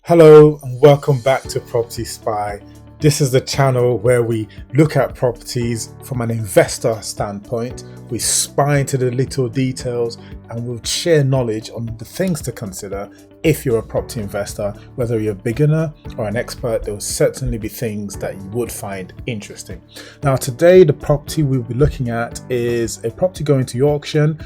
Hello and welcome back to Property Spy. This is the channel where we look at properties from an investor standpoint. We spy into the little details and we'll share knowledge on the things to consider if you're a property investor. Whether you're a beginner or an expert, there will certainly be things that you would find interesting. Now today, the property we'll be looking at is a property going to auction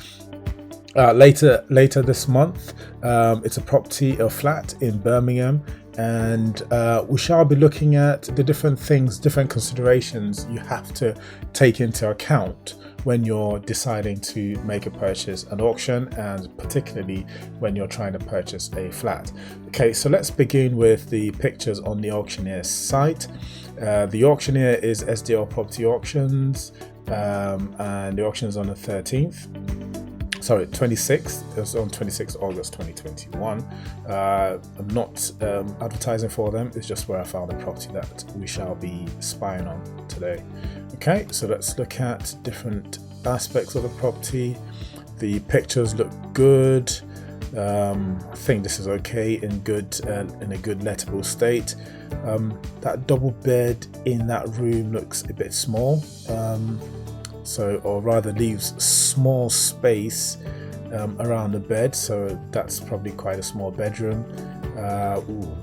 later this month. It's a flat in Birmingham, and we shall be looking at the different considerations you have to take into account when you're deciding to make a purchase at auction, and particularly when you're trying to purchase a flat. Okay, so let's begin with the pictures on the auctioneer site. The auctioneer is SDL Property Auctions, and the auction is on the 26th. It was on 26th August 2021. I'm not advertising for them. It's just where I found the property that we shall be spying on today. Okay, so let's look at different aspects of the property. The pictures look good. I think this is okay in a good lettable state. That double bed in that room looks a bit small. Or rather leaves small space around the bed, so that's probably quite a small bedroom.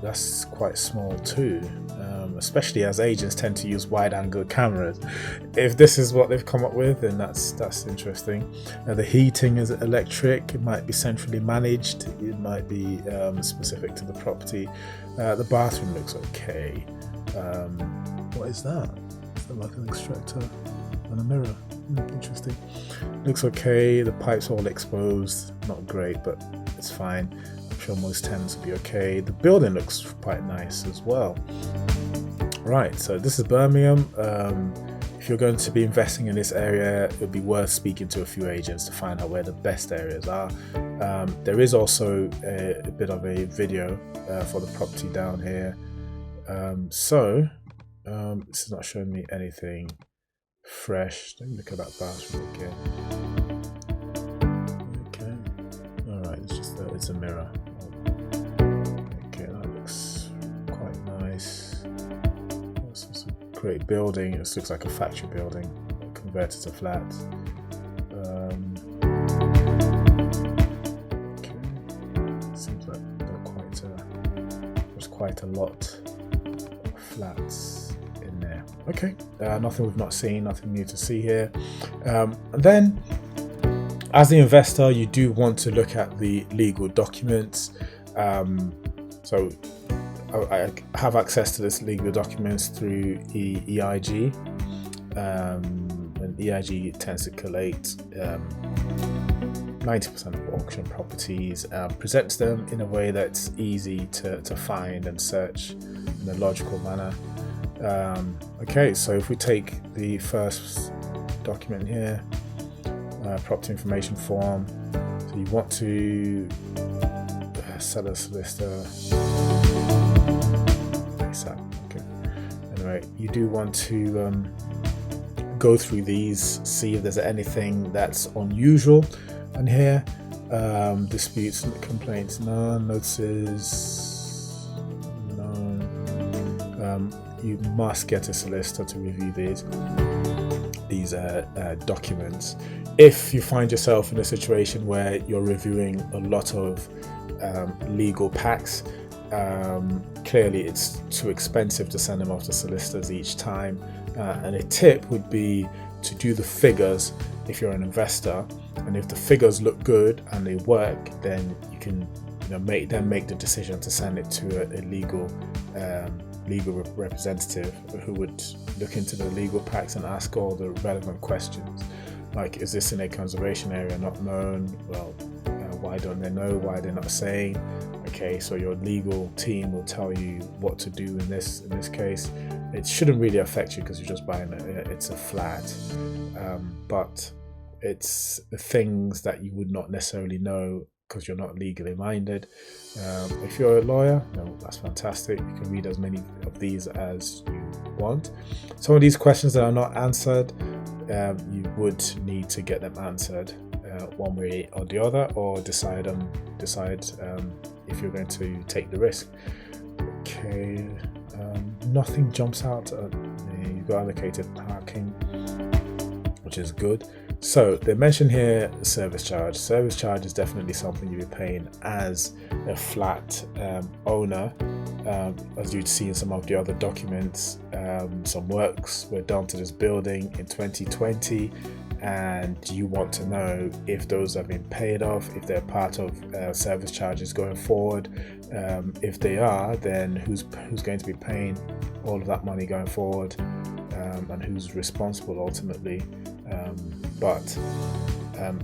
That's quite small too, especially as agents tend to use wide-angle cameras. If this is what they've come up with, then that's interesting. The heating is electric. It might be centrally managed. It might be specific to the property. The bathroom looks okay. What is that? Is that like an extractor and a mirror? Interesting. Looks okay. The pipes all exposed. Not great, but it's fine. I'm sure most tenants will be okay. The building looks quite nice as well. Right, so this is Birmingham. If you're going to be investing in this area, it would be worth speaking to a few agents to find out where the best areas are. There is also a bit of a video for the property down here. This is not showing me anything fresh. Let me look at that bathroom again. Okay, all right, it's a mirror. Okay, that looks quite nice. This is a great building. This looks like a factory building converted to flats. Okay, seems like there's quite a lot of flats. Okay, nothing we've not seen, nothing new to see here. And then, as the investor, you do want to look at the legal documents. So I have access to this legal documents through EIG, and EIG tends to collate 90% of auction properties, presents them in a way that's easy to find and search in a logical manner. Okay, so if we take the first document here, property information form, so you want to seller solicitor. Okay. Anyway, you do want to go through these, see if there's anything that's unusual in here. Disputes and complaints, none. Notices, none. You must get a solicitor to review these documents. If you find yourself in a situation where you're reviewing a lot of legal packs, clearly it's too expensive to send them off to solicitors each time. And a tip would be to do the figures if you're an investor, and if the figures look good and they work, then you can make the decision to send it to a legal representative who would look into the legal packs and ask all the relevant questions, like, is this in a conservation area? Not known. Well, why don't they know? Why they're not saying? Okay, so your legal team will tell you what to do in this case. It shouldn't really affect you because you're just buying it's a flat, but it's the things that you would not necessarily know because you're not legally minded. If you're a lawyer, that's fantastic. You can read as many of these as you want. Some of these questions that are not answered, you would need to get them answered one way or the other, or decide if you're going to take the risk. Okay, nothing jumps out. You've got allocated parking, which is good. So they mention here service charge. Service charge is definitely something you'll be paying as a flat owner. As you'd see in some of the other documents, some works were done to this building in 2020, and you want to know if those have been paid off, if they're part of service charges going forward. If they are, then who's going to be paying all of that money going forward, and who's responsible ultimately. But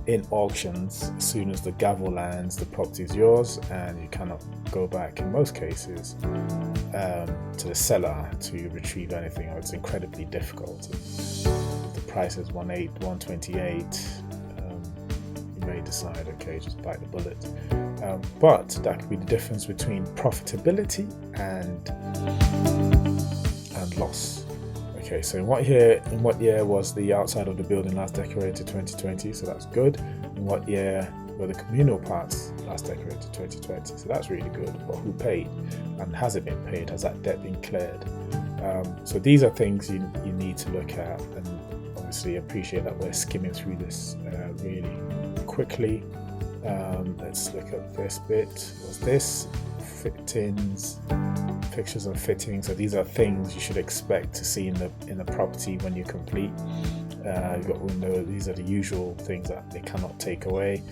in auctions, as soon as the gavel lands, the property is yours, and you cannot go back in most cases to the seller to retrieve anything, or it's incredibly difficult. If the price is 1.8, 128, you may decide, okay, just bite the bullet. But that could be the difference between profitability and loss. Okay, so in what year was the outside of the building last decorated? 2020, so that's good. In what year were the communal parts last decorated? 2020, so that's really good. But who paid, and has it been paid? Has that debt been cleared? So these are things you need to look at, and obviously appreciate that we're skimming through this really quickly. Let's look at this bit. Was this fittings? Fixtures and fittings. So these are things you should expect to see in the property when you complete. You've got windows. These are the usual things that they cannot take away.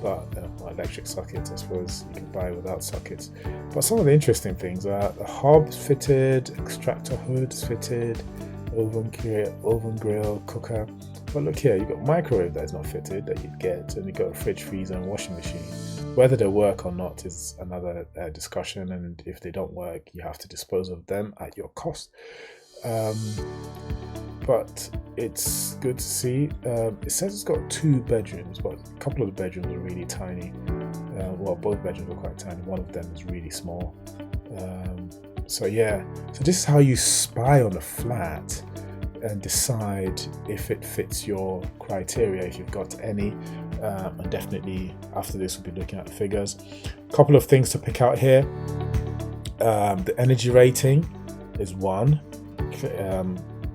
But electric sockets, I suppose you can buy without sockets. But some of the interesting things are the hobs fitted, extractor hoods fitted, oven grill, cooker. But look here, you've got microwave that is not fitted that you'd get, and you've got a fridge, freezer, and washing machine. Whether they work or not is another discussion, and if they don't work, you have to dispose of them at your cost. But it's good to see. It says it's got 2 bedrooms, but a couple of the bedrooms are really tiny. Well, both bedrooms are quite tiny. One of them is really small. So yeah, so this is how you spy on a flat and decide if it fits your criteria, if you've got any. And definitely after this we'll be looking at the figures. A couple of things to pick out here. The energy rating is 1.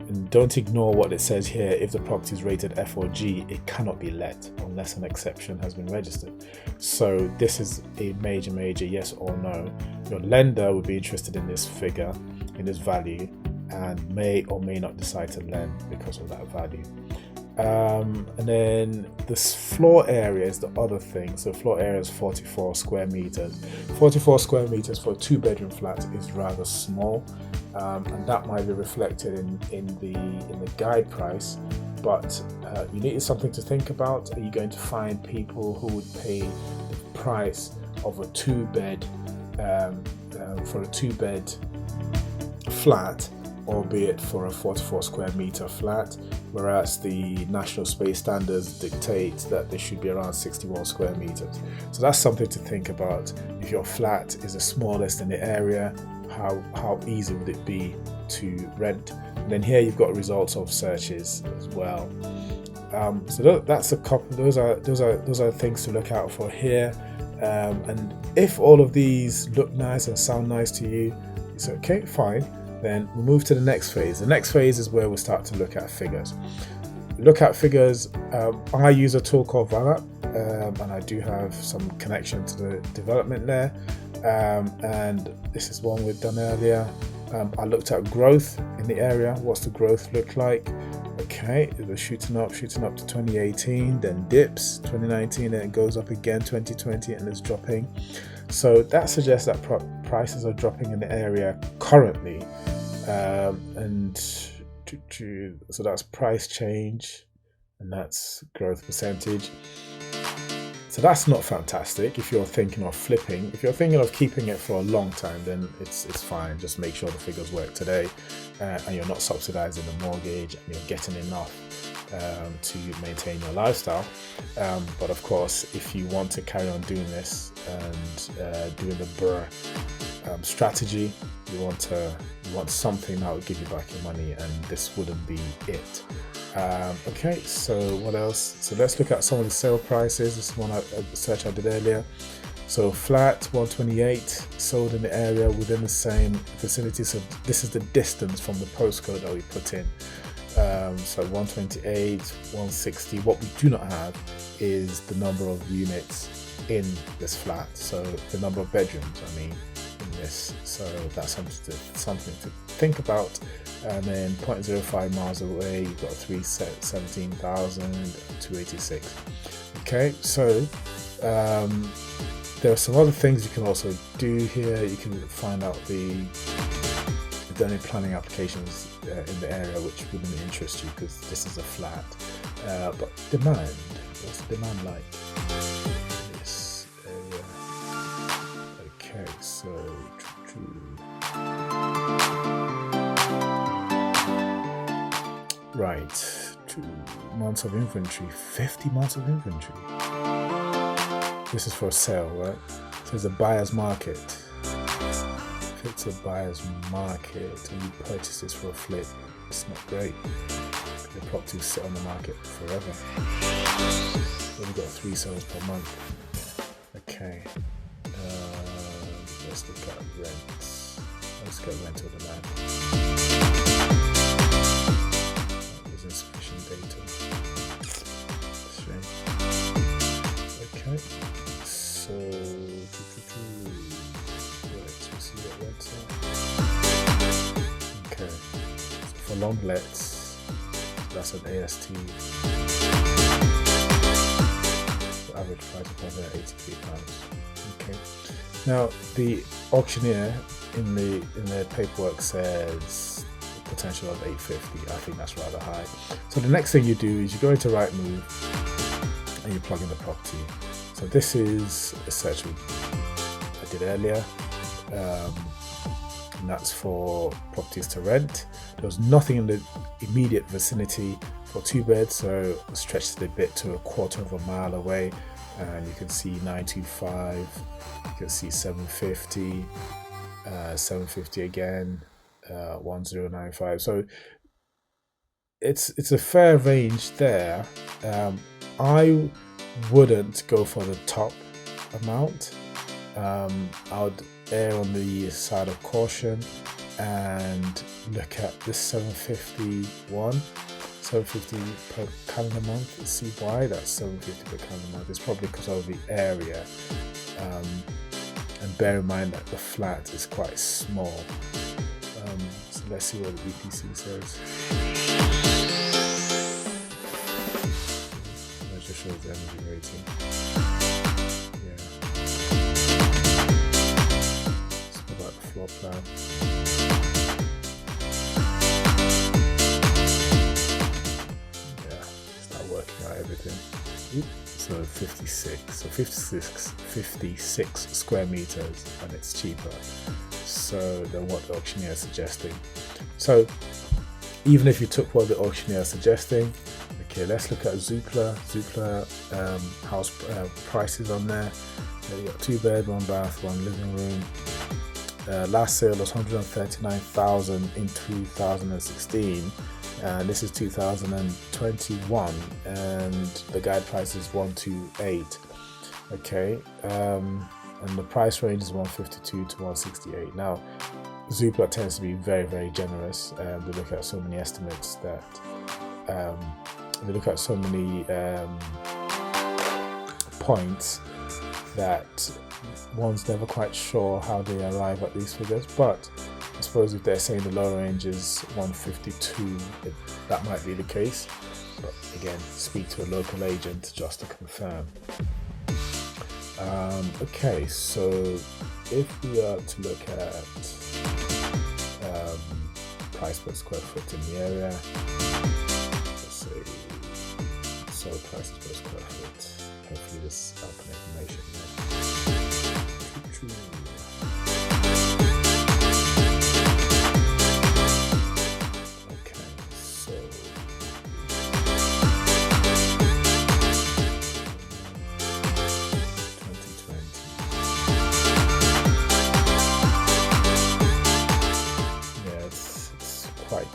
And don't ignore what it says here. If the property is rated F or G, it cannot be let unless an exception has been registered. So this is a major yes or no. Your lender would be interested in this figure, in this value, and may or may not decide to lend because of that value. And then this floor area is the other thing. So floor area is 44 square meters. 44 square meters for a 2-bedroom flat is rather small, and that might be reflected in the guide price. But you need something to think about. Are you going to find people who would pay the price of a 2-bed for a 2-bed flat, albeit for a 44 square meter flat, whereas the national space standards dictate that they should be around 61 square meters. So that's something to think about. If your flat is the smallest in the area, how easy would it be to rent? And then here you've got results of searches as well. So that's a couple. Those are things to look out for here. And if all of these look nice and sound nice to you, it's okay, fine. Then we'll move to the next phase. The next phase is where we'll start to look at figures. I use a tool called Valap, and I do have some connection to the development there. And this is one we've done earlier. I looked at growth in the area. What's the growth look like? Okay, it was shooting up to 2018, then dips 2019, then it goes up again 2020, and it's dropping. So that suggests that prices are dropping in the area currently. So that's price change, and that's growth percentage. So that's not fantastic if you're thinking of flipping. If you're thinking of keeping it for a long time, then it's fine. Just make sure the figures work today, and you're not subsidizing the mortgage, and you're getting enough to maintain your lifestyle. But of course, if you want to carry on doing this and doing the BRRRR strategy, you want something that will give you back your money, and this wouldn't be it. Okay, so what else? So let's look at some of the sale prices. This is one search I did earlier. So flat 128 sold in the area within the same vicinity. So this is the distance from the postcode that we put in. So 128, 160. What we do not have is the number of units in this flat. So the number of bedrooms, I mean, in this. So that's something to think about. And then 0.05 miles away, you've got 317,286. Okay, so there are some other things you can also do here. You can find out the any planning applications in the area which wouldn't interest you because this is a flat. But demand, what's the demand like in this area? Okay, so right, 2 months of inventory, 50 months of inventory. This is for sale, right? So it's a buyer's market. If it's a buyer's market and you purchase this for a flip, it's not great. The property will sit on the market forever. We've got 3 sales per month. Okay. Let's look at rents. Let's get rental demand. There's insufficient data. Strange. Okay. So let's see what rents are. Okay. So for long lets, that's an AST. The average price of £183. Okay. Now the auctioneer in the paperwork says the potential of 850. I think that's rather high. So the next thing you do is you go into Rightmove and you plug in the property. So this is a search I did earlier, and that's for properties to rent. There was nothing in the immediate vicinity for 2 beds, so stretched it a bit to 1/4 of a mile away, and you can see 925, you can see 750, 750 again, 1095. So it's a fair range there. I wouldn't go for the top amount. I would err on the side of caution and look at this 750 per calendar month. Let's see why that's 750 per calendar month. It's probably because of the area, and bear in mind that the flat is quite small. So let's see what the EPC says. That just shows the energy rating. Yeah. Let's go back to floor plan. Everything. So 56 square meters, and it's cheaper so than what the auctioneer is suggesting. So even if you took what the auctioneer is suggesting, okay, let's look at Zoopla house prices on there. You got 2 bed, 1 bath, 1 living room. Last sale was 139,000 in 2016. This is 2021, and the guide price is 128. Okay, and the price range is 152 to 168. Now, Zoopla tends to be very, very generous. They look at so many estimates that they look at so many points that one's never quite sure how they arrive at these figures. But I suppose if they're saying the lower range is 152, that might be the case. But again, speak to a local agent just to confirm. Okay, so if we are to look at price per square foot in the area, let's say sold prices per square foot. Hopefully this is open information there.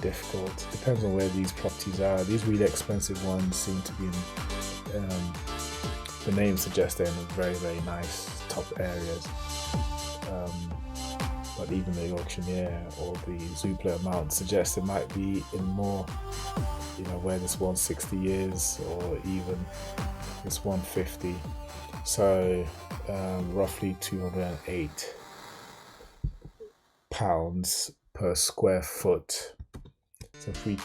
Difficult. Depends on where these properties are. These really expensive ones seem to be in, the name suggests they're in a very, very nice top areas. But even the auctioneer or the Zoopla amount suggests it might be in more, where this 160 is, or even this 150. So roughly £208 per square foot. So if we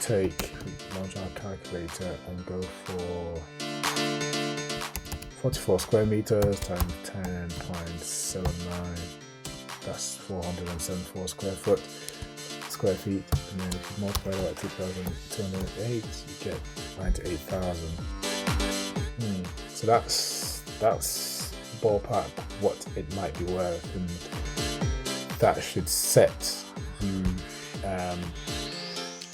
launch our calculator and go for 44 square meters times 10.79, that's 474 square feet, and then if you multiply that by 2,208, you get 98,000. So that's ballpark what it might be worth, and that should set you.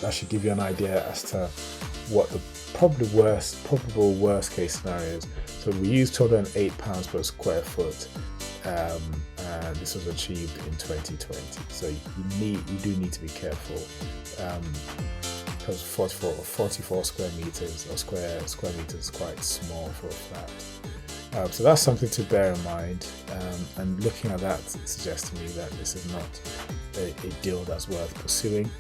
That should give you an idea as to what the probable worst case scenario is. So we used £208 per square foot, and this was achieved in 2020. So you do need to be careful, because 44 square meters or square meters is quite small for a flat. So that's something to bear in mind, and looking at that suggests to me that this is not a deal that's worth pursuing.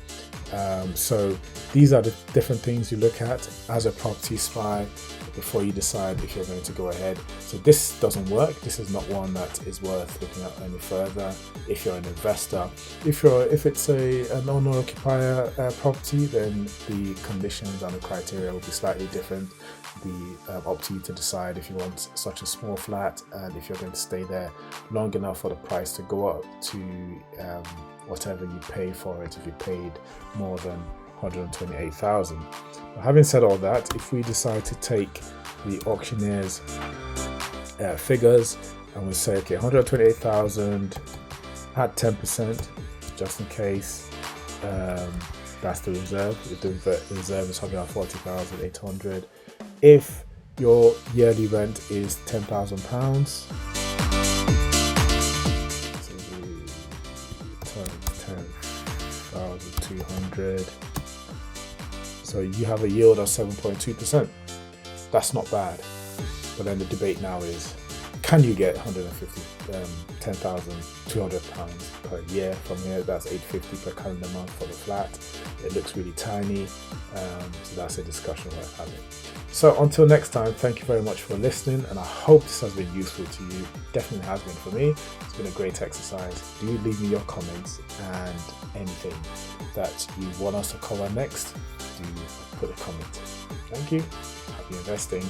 So these are the different things you look at as a property spy before you decide if you're going to go ahead. So this doesn't work. This is not one that is worth looking at any further. If you're an investor, if it's an owner-occupier property, then the conditions and the criteria will be slightly different. Be up to you to decide if you want such a small flat, and if you're going to stay there long enough for the price to go up to whatever you pay for it, if you paid more than 128,000. Having said all that, if we decide to take the auctioneer's figures and we say, okay, 128,000 at 10%, just in case, that's the reserve. If the reserve is hovering at 40,800. If your yearly rent is £10,000, 10,200. So you have a yield of 7.2%. That's not bad. But then the debate now is, can you get £10,200 per year from here? That's £850 per calendar month for the flat. It looks really tiny. So that's a discussion worth having. So until next time, thank you very much for listening, and I hope this has been useful to you. Definitely has been for me. It's been a great exercise. Do leave me your comments, and anything that you want us to cover next, do put a comment. Thank you. Happy investing.